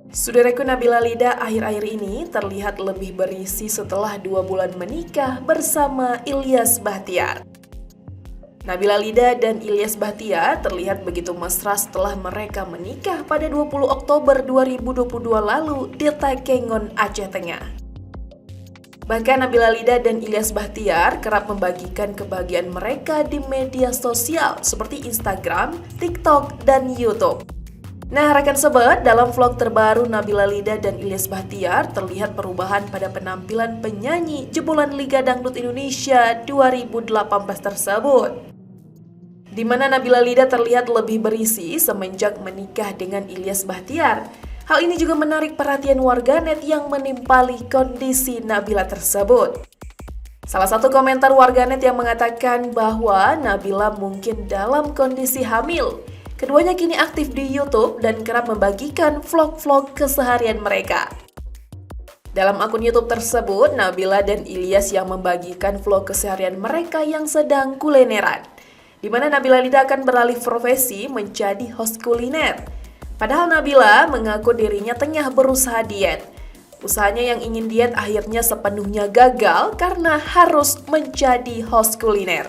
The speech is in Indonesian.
Saudaraku, Nabila Lida akhir-akhir ini terlihat lebih berisi setelah 2 bulan menikah bersama Ilyas Bachtiar. Nabila Lida dan Ilyas Bachtiar terlihat begitu mesra setelah mereka menikah pada 20 Oktober 2022 lalu di Takengon, Aceh Tengah. Bahkan Nabila Lida dan Ilyas Bachtiar kerap membagikan kebahagiaan mereka di media sosial seperti Instagram, TikTok, dan YouTube. Nah, rekan sobat, dalam vlog terbaru Nabila Lida dan Ilyas Bachtiar terlihat perubahan pada penampilan penyanyi jebolan Liga Dangdut Indonesia 2018 tersebut. Di mana Nabila Lida terlihat lebih berisi semenjak menikah dengan Ilyas Bachtiar. Hal ini juga menarik perhatian warganet yang menimpali kondisi Nabila tersebut. Salah satu komentar warganet yang mengatakan bahwa Nabila mungkin dalam kondisi hamil. Keduanya kini aktif di YouTube dan kerap membagikan vlog-vlog keseharian mereka. Dalam akun YouTube tersebut, Nabila dan Ilyas yang membagikan vlog keseharian mereka yang sedang kulineran, di mana Nabila Lida akan beralih profesi menjadi host kuliner. Padahal Nabila mengaku dirinya tengah berusaha diet. Usahanya yang ingin diet akhirnya sepenuhnya gagal karena harus menjadi host kuliner.